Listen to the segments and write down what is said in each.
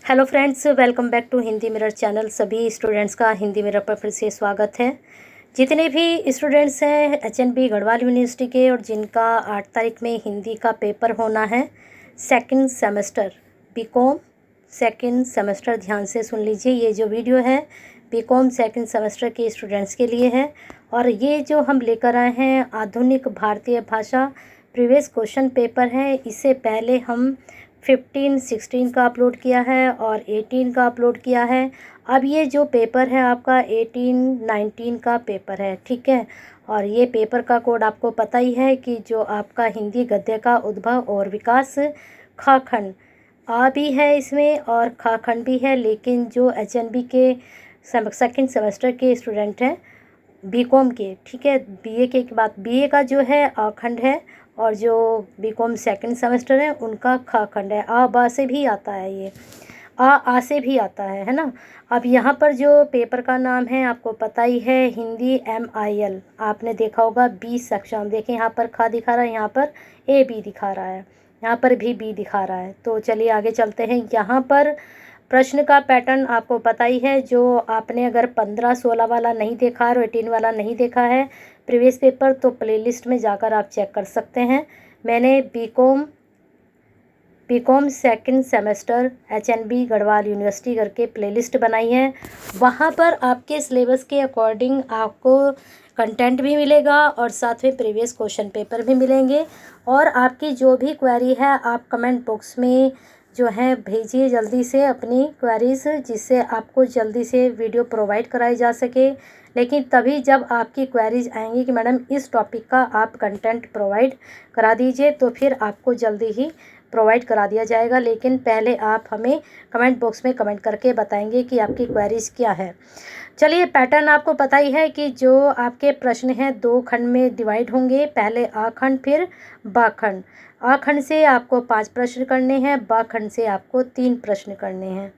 Hello friends, welcome back to Hindi mirror channel. सभी students का Hindi mirror पर फिर से स्वागत है। जितने भी स्टूडेंट्स हैं एचएनबी गढ़वाल यूनिवर्सिटी के और जिनका 8 तारीख में हिंदी का पेपर होना है, second semester BCom second semester, ध्यान से सुन लीजिए। ये जो वीडियो है बीकॉम सेकंड सेमेस्टर के स्टूडेंट्स के लिए है। और ये जो हम लेकर आए हैं आधुनिक भारतीय भाषा प्रीवियस क्वेश्चन पेपर है। इससे पहले हम 15, 16 का अपलोड किया है और 18 का अपलोड किया है। अब ये जो पेपर है आपका 18, 19 का पेपर है, ठीक है। और ये पेपर का कोड आपको पता ही है कि जो आपका हिंदी गद्य का उद्भव और विकास ख खंड आ भी है इसमें और ख खंड भी है। लेकिन जो एचएनबी के सेकंड सेमेस्टर के स्टूडेंट हैं बीकॉम के, ठीक है, बीए के बाद बीए का जो है आ खंड है और जो बीकॉम सेकंड सेमेस्टर है उनका ख खंड है। आ बा से भी आता है, ये आ से भी आता है ना। अब यहाँ पर जो पेपर का नाम है आपको पता ही है, हिंदी MIL। आपने देखा होगा 20 सेक्शन, देखें यहाँ पर ख दिखा रहा है, यहाँ पर A B दिखा रहा है, यहाँ पर भी B दिखा रहा है। तो चलिए आगे चलते हैं। यहाँ पर प्रश्न का पैटर्न आपको पता ही है। जो आपने अगर 15, 16 वाला नहीं देखा और 18 वाला नहीं देखा है प्रीवियस पेपर, तो प्लेलिस्ट में जाकर आप चेक कर सकते हैं। मैंने BCom second semester HNB Garhwal university करके प्लेलिस्ट बनाई है। वहाँ पर आपके सिलेबस के अकॉर्डिंग आपको कंटेंट भी मिलेगा और साथ में प्रीवियस क्वेश्चन पेपर भी मिलेंगे। और आपकी जो भी क्वेरी है आप कमेंट बॉक्स में जो है भेजिए जल्दी से अपनी क्वेरीज, जिससे आपको जल्दी से वीडियो प्रोवाइड कराई जा सके। लेकिन तभी जब आपकी क्वेरीज आएंगी कि मैडम इस टॉपिक का आप कंटेंट प्रोवाइड करा दीजिए, तो फिर आपको जल्दी ही प्रोवाइड करा दिया जाएगा। लेकिन पहले आप हमें कमेंट बॉक्स में कमेंट करके बताएंगे कि आपकी क्वेरीज क्या है। चलिए, पैटर्न आपको पता ही है कि जो आपके प्रश्न हैं 2 खंड में डिवाइड होंगे। पहले आ खंड फिर बा खंड। आ खंड से आपको 5 प्रश्न करने हैं, बा खंड से आपको 3 प्रश्न करने हैं,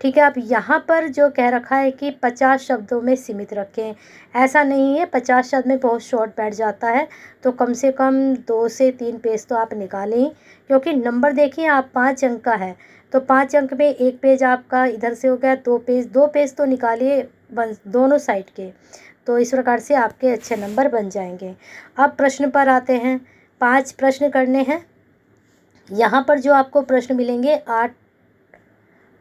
ठीक है। अब यहाँ पर जो कह रखा है कि 50 शब्दों में सीमित रखें, ऐसा नहीं है। 50 शब्द में बहुत शॉर्ट बैठ जाता है, तो कम से कम 2 से 3 पेज तो आप निकालें। क्योंकि नंबर देखिए आप 5 अंक का है, तो 5 अंक में 1 पेज आपका इधर से हो गया, 2 पेज तो निकालिए दोनों साइड के। तो इस प्रकार से आपके अच्छे नंबर बन जाएंगे। अब प्रश्न पर आते हैं। 5 प्रश्न करने हैं। यहाँ पर जो आपको प्रश्न मिलेंगे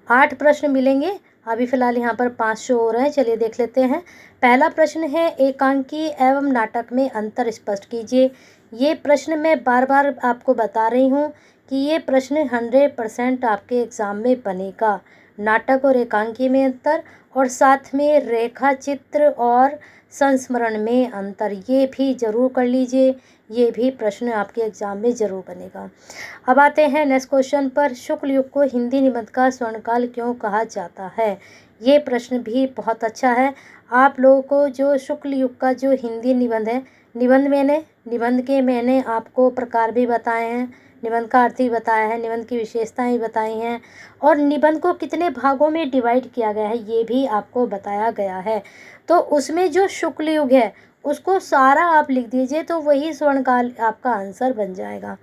8 प्रश्न मिलेंगे। अभी फ़िलहाल यहाँ पर 5 शो हो रहे हैं, चलिए देख लेते हैं। पहला प्रश्न है, एकांकी एवं नाटक में अंतर स्पष्ट कीजिए। ये प्रश्न मैं बार बार आपको बता रही हूँ कि ये प्रश्न 100% आपके एग्ज़ाम में बनेगा। नाटक और एकांकी में अंतर और साथ में रेखा चित्र और संस्मरण में अंतर, ये भी ज़रूर कर लीजिए। ये भी प्रश्न आपके एग्ज़ाम में ज़रूर बनेगा। अब आते हैं नेक्स्ट क्वेश्चन पर। शुक्ल युग को हिंदी निबंध का स्वर्णकाल क्यों कहा जाता है? ये प्रश्न भी बहुत अच्छा है। आप लोगों को जो शुक्ल युग का जो हिंदी निबंध है, निबंध के मैंने आपको प्रकार भी बताए हैं, निबंध का अर्थ भी बताया है, निबंध की विशेषताएं भी बताई हैं और निबंध को कितने भागों में डिवाइड किया गया है ये भी आपको बताया गया है। तो उसमें जो शुक्ल युग है उसको सारा आप लिख दीजिए, तो वही स्वर्णकाल आपका आंसर बन जाएगा।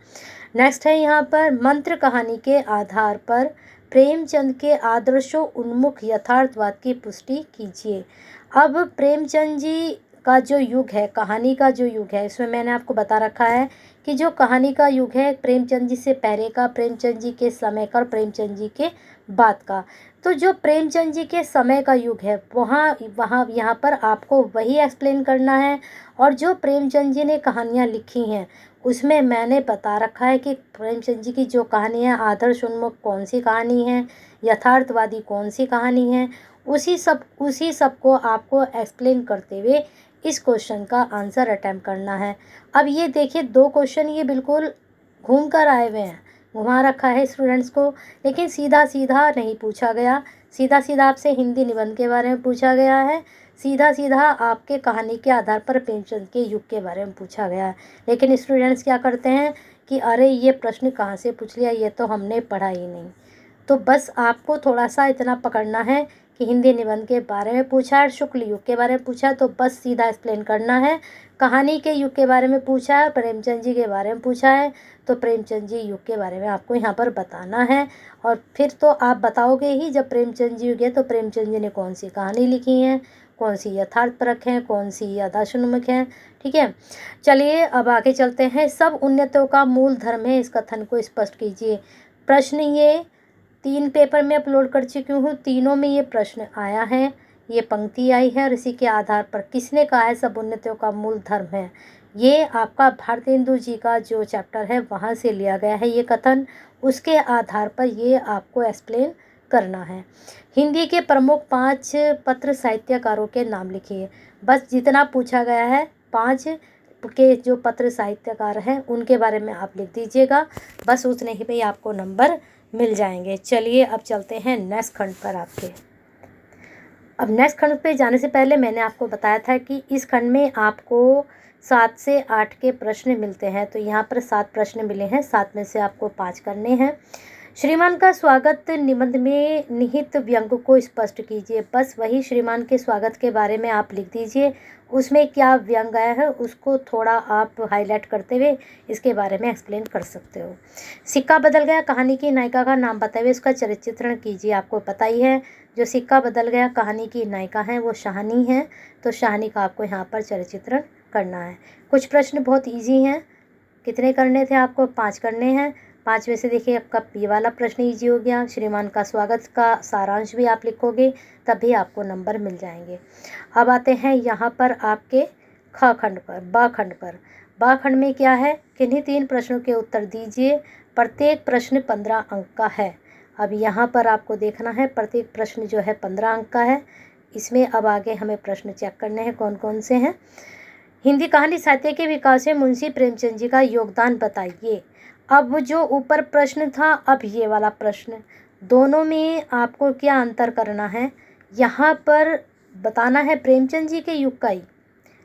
नेक्स्ट है यहाँ पर, मंत्र कहानी के आधार पर प्रेमचंद के आदर्शों उन्मुख यथार्थवाद की पुष्टि कीजिए। अब प्रेमचंद जी का जो युग है, कहानी का जो युग है, इसमें मैंने आपको बता रखा है कि जो कहानी का युग है प्रेमचंद जी से पहले का, प्रेमचंद जी के समय का और प्रेमचंद जी के बाद का। तो जो प्रेमचंद जी के समय का युग है वहाँ यहाँ पर आपको वही एक्सप्लेन करना है। और जो प्रेमचंद जी ने कहानियाँ लिखी हैं उसमें मैंने बता रखा है कि प्रेमचंद जी की जो कहानी है आदर्श उन्मुख कौन सी कहानी है, यथार्थवादी कौन सी कहानी है, उसी सब को आपको एक्सप्लेन करते हुए इस क्वेश्चन का आंसर अटैम्प्ट करना है। अब ये देखिए 2 क्वेश्चन ये बिल्कुल घूम कर आए हुए हैं, घुमा रखा है स्टूडेंट्स को, लेकिन सीधा सीधा नहीं पूछा गया। सीधा सीधा आपसे हिंदी निबंध के बारे में पूछा गया है, सीधा सीधा आपके कहानी के आधार पर प्रेमचंद के युग के बारे में पूछा गया है। लेकिन स्टूडेंट्स क्या करते हैं कि अरे ये प्रश्न कहाँ से पूछ लिया, ये तो हमने पढ़ा ही नहीं। तो बस आपको थोड़ा सा इतना पकड़ना है कि हिंदी निबंध के बारे में पूछा है, शुक्ल युग के बारे में पूछा है तो बस सीधा एक्सप्लेन करना है। कहानी के युग के बारे में पूछा है, प्रेमचंद जी के बारे में पूछा है तो प्रेमचंद जी युग के बारे में आपको यहाँ पर बताना है। और फिर तो आप बताओगे ही, जब प्रेमचंद जी युग है तो प्रेमचंद जी ने कौन सी कहानी लिखी है, कौन सी यथार्थपरक है, कौन सी याददाश्तोन्मुख है। ठीक है, चलिए अब आगे चलते हैं। सब उन्नतियों का मूल धर्म है, इस कथन को स्पष्ट कीजिए। प्रश्न ये 3 पेपर में अपलोड कर चुकी हूँ, तीनों में ये प्रश्न आया है, ये पंक्ति आई है और इसी के आधार पर किसने कहा है सब उन्नतियों का मूल धर्म है। ये आपका भारतेंदु जी का जो चैप्टर है वहाँ से लिया गया है ये कथन, उसके आधार पर ये आपको एक्सप्लेन करना है। हिंदी के प्रमुख 5 पत्र साहित्यकारों के नाम लिखिए। बस जितना पूछा गया है 5 के जो पत्र साहित्यकार हैं उनके बारे में आप लिख दीजिएगा, बस उतने ही पे आपको नंबर मिल जाएंगे। चलिए अब चलते हैं नेक्स्ट खंड पर आपके। अब नेक्स्ट खंड पे जाने से पहले मैंने आपको बताया था कि इस खंड में आपको 7 से 8 के प्रश्न मिलते हैं, तो यहाँ पर 7 प्रश्न मिले हैं, 7 में से आपको 5 करने हैं। श्रीमान का स्वागत निबंध में निहित व्यंग को स्पष्ट कीजिए। बस वही श्रीमान के स्वागत के बारे में आप लिख दीजिए, उसमें क्या व्यंग आया है उसको थोड़ा आप हाईलाइट करते हुए इसके बारे में एक्सप्लेन कर सकते हो। सिक्का बदल गया कहानी की नायिका का नाम बताए हुए इसका चरित्र चित्रण कीजिए। आपको पता ही है जो सिक्का बदल गया कहानी की नायिका है वो शाहनी है, तो शाहनी का आपको यहाँ पर चरित्र चित्रण करना है। कुछ प्रश्न बहुत ईजी हैं, कितने करने थे आपको? 5 करने हैं। 5 में से देखिए आपका ये वाला प्रश्न ईजी हो गया, श्रीमान का स्वागत का सारांश भी आप लिखोगे तब भी आपको नंबर मिल जाएंगे। अब आते हैं यहाँ पर आपके ख खंड पर, ब खंड पर। ब खंड में क्या है, किन्हीं 3 प्रश्नों के उत्तर दीजिए, प्रत्येक प्रश्न 15 अंक का है। अब यहाँ पर आपको देखना है प्रत्येक प्रश्न जो है 15 अंक का है। इसमें अब आगे हमें प्रश्न चेक करने हैं कौन कौन से हैं। हिंदी कहानी साहित्य के विकास में मुंशी प्रेमचंद जी का योगदान बताइए। अब जो ऊपर प्रश्न था, अब ये वाला प्रश्न, दोनों में आपको क्या अंतर करना है, यहाँ पर बताना है प्रेमचंद जी के युग का ही,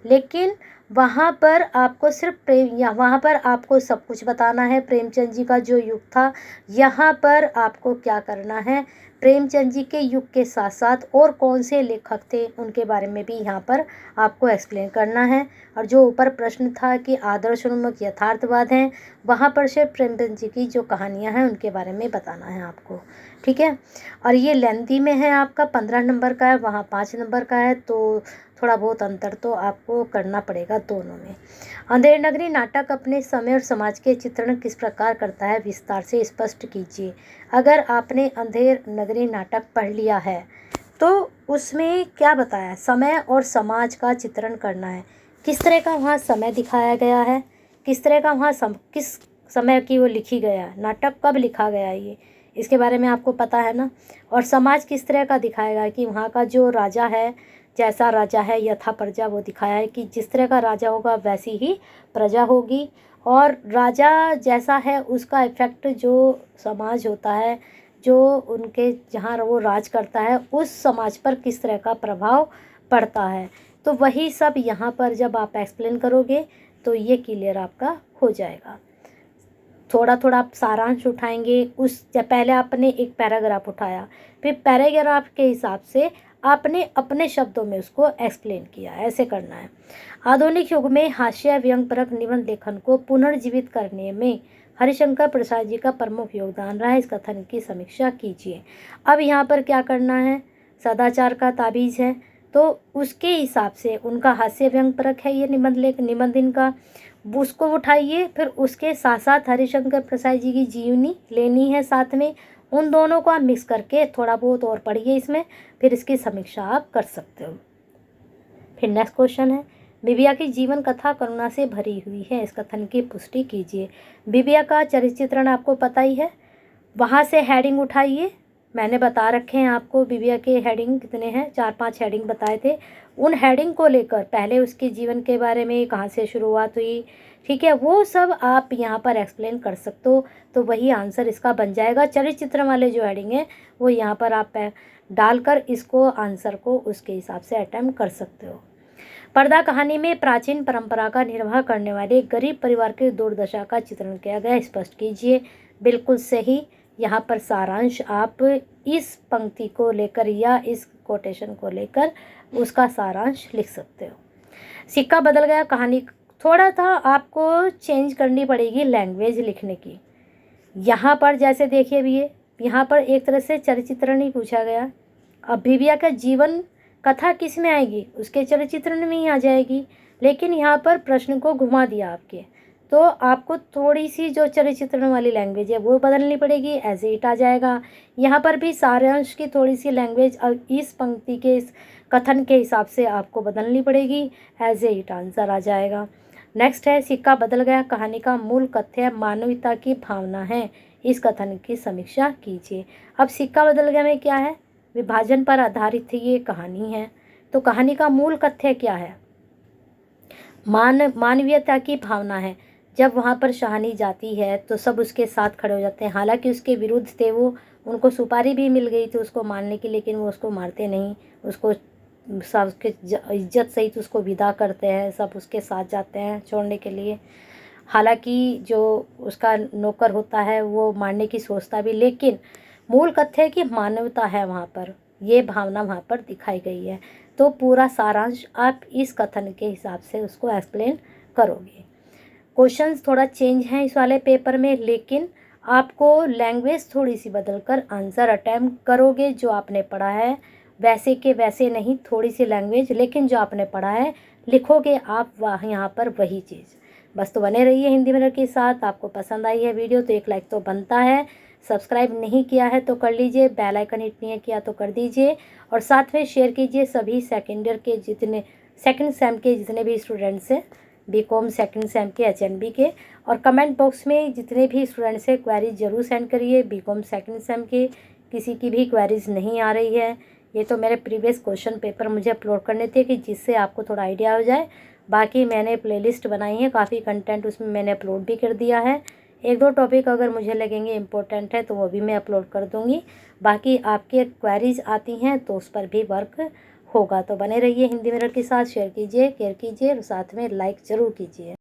लेकिन वहाँ पर आपको सिर्फ वहाँ पर आपको सब कुछ बताना है प्रेमचंद जी का जो युग था। यहाँ पर आपको क्या करना है, प्रेमचंद जी के युग के साथ साथ और कौन से लेखक थे उनके बारे में भी यहाँ पर आपको एक्सप्लेन करना है। और जो ऊपर प्रश्न था कि आदर्शोन्मुख यथार्थवाद हैं, वहाँ पर सिर्फ प्रेमचंद जी की जो कहानियाँ हैं उनके बारे में बताना है आपको। ठीक है, और ये लेंथी में है आपका 15 नंबर का है, वहाँ 5 नंबर का है, तो थोड़ा बहुत अंतर तो आपको करना पड़ेगा दोनों में। अंधेर नगरी नाटक अपने समय और समाज के चित्रण किस प्रकार करता है, विस्तार से स्पष्ट कीजिए। अगर आपने अंधेर नगरी नाटक पढ़ लिया है तो उसमें क्या बताया है, समय और समाज का चित्रण करना है, किस तरह का वहाँ समय दिखाया गया है, किस तरह का वहाँ किस समय की वो लिखी गया है, नाटक कब लिखा गया है, ये इसके बारे में आपको पता है ना। और समाज किस तरह का दिखाएगा कि वहाँ का जो राजा है, जैसा राजा है यथा प्रजा, वो दिखाया है कि जिस तरह का राजा होगा वैसी ही प्रजा होगी, और राजा जैसा है उसका इफ़ेक्ट जो समाज होता है, जो उनके जहाँ वो राज करता है उस समाज पर किस तरह का प्रभाव पड़ता है। तो वही सब यहाँ पर जब आप एक्सप्लेन करोगे तो ये क्लियर आपका हो जाएगा। थोड़ा थोड़ा आप सारांश उठाएंगे, उस पहले आपने एक पैराग्राफ उठाया, फिर पैराग्राफ के हिसाब से आपने अपने शब्दों में उसको एक्सप्लेन किया, ऐसे करना है। आधुनिक युग में हास्य व्यंग्यपरक निबंध लेखन को पुनर्जीवित करने में हरिशंकर प्रसाद जी का प्रमुख योगदान रहा है, इस कथन की समीक्षा कीजिए। अब यहाँ पर क्या करना है, सदाचार का ताबीज़ है तो उसके हिसाब से उनका हास्य व्यंग्यपरक है ये निबंध इनका, उसको उठाइए, फिर उसके साथ साथ हरिशंकर प्रसाद जी की जीवनी लेनी है साथ में, उन दोनों को आप मिक्स करके थोड़ा बहुत और पढ़िए इसमें, फिर इसकी समीक्षा आप कर सकते हो। फिर नेक्स्ट क्वेश्चन है, बिबिया की जीवन कथा करुणा से भरी हुई है, इस कथन की पुष्टि कीजिए। बिबिया का चरित्र चित्रण आपको पता ही है, वहाँ से हेडिंग उठाइए, मैंने बता रखे हैं आपको बिबिया के हेडिंग कितने हैं, 4-5 हेडिंग बताए थे। उन हेडिंग को लेकर पहले उसके जीवन के बारे में, कहाँ से शुरुआत हुई, ठीक है, वो सब आप यहाँ पर एक्सप्लेन कर सकते हो, तो वही आंसर इसका बन जाएगा। चरित्र चित्रण वाले जो हेडिंग है वो यहाँ पर आप डालकर इसको आंसर को उसके हिसाब से अटेम्प्ट कर सकते हो। पर्दा कहानी में प्राचीन परंपरा का निर्वाह करने वाले गरीब परिवार की दुर्दशा का चित्रण किया गया, स्पष्ट कीजिए। बिल्कुल सही, यहाँ पर सारांश आप इस पंक्ति को लेकर या इस कोटेशन को लेकर उसका सारांश लिख सकते हो। सिक्का बदल गया कहानी थोड़ा सा आपको चेंज करनी पड़ेगी लैंग्वेज लिखने की। यहाँ पर जैसे देखिए भी यहाँ पर एक तरह से चरित्र नहीं पूछा गया। अब बिबिया का जीवन कथा किस में आएगी, उसके चरित्र में ही आ जाएगी, लेकिन यहाँ पर प्रश्न को घुमा दिया आपके, तो आपको थोड़ी सी जो चरित्र वाली लैंग्वेज है वो बदलनी पड़ेगी, एज इट आ जाएगा। यहाँ पर भी सारांश की थोड़ी सी लैंग्वेज इस पंक्ति के इस कथन के हिसाब से आपको बदलनी पड़ेगी, एज इट आंसर आ जाएगा। नेक्स्ट है सिक्का बदल गया कहानी का मूल कथ्य मानवता की भावना है, इस कथन की समीक्षा कीजिए। अब सिक्का बदल गया में क्या है, विभाजन पर आधारित ये कहानी है, तो कहानी का मूल कथ्य क्या है, मानवीयता की भावना है। जब वहाँ पर शाहनी जाती है तो सब उसके साथ खड़े हो जाते हैं, हालांकि उसके विरुद्ध थे वो, उनको सुपारी भी मिल गई थी उसको मारने की, लेकिन वो उसको मारते नहीं, उसको सब उसके इज्जत सहित उसको विदा करते हैं, सब उसके साथ जाते हैं छोड़ने के लिए। हालांकि जो उसका नौकर होता है वो मारने की सोचता भी, लेकिन मूल कथ्य की मानवता है वहाँ पर, ये भावना वहाँ पर दिखाई गई है। तो पूरा सारांश आप इस कथन के हिसाब से उसको एक्सप्लेन करोगे। क्वेश्चंस थोड़ा चेंज हैं इस वाले पेपर में, लेकिन आपको लैंग्वेज थोड़ी सी बदलकर आंसर अटैम्प्ट करोगे। जो आपने पढ़ा है वैसे के वैसे नहीं, थोड़ी सी लैंग्वेज, लेकिन जो आपने पढ़ा है लिखोगे आप यहाँ पर वही चीज़। बस तो बने रहिए हिंदी मिरर के साथ। आपको पसंद आई है वीडियो तो एक लाइक तो बनता है, सब्सक्राइब नहीं किया है तो कर लीजिए, बेल आइकन हिट नहीं किया तो कर दीजिए, और साथ में शेयर कीजिए सभी सेकेंड ईयर के जितने सेकंड सेम के जितने भी स्टूडेंट्स हैं, बीकॉम सेकंड सेम के एचएनबी के, और कमेंट बॉक्स में जितने भी स्टूडेंट्स हैं क्वेरीज ज़रूर सेंड करिए। बीकॉम सेकंड सेम के किसी की भी क्वेरीज नहीं आ रही है, ये तो मेरे प्रीवियस क्वेश्चन पेपर मुझे अपलोड करने थे कि जिससे आपको थोड़ा आइडिया हो जाए। बाकी मैंने प्लेलिस्ट बनाई है, काफ़ी कंटेंट उसमें मैंने अपलोड भी कर दिया है। एक दो टॉपिक अगर मुझे लगेंगे इम्पोर्टेंट है तो वो भी मैं अपलोड कर दूँगी। बाकी आपके क्वेरीज आती हैं तो उस पर भी वर्क होगा। तो बने रहिए हिंदी मिरर के साथ, शेयर कीजिए, केयर कीजिए और साथ में लाइक ज़रूर कीजिए।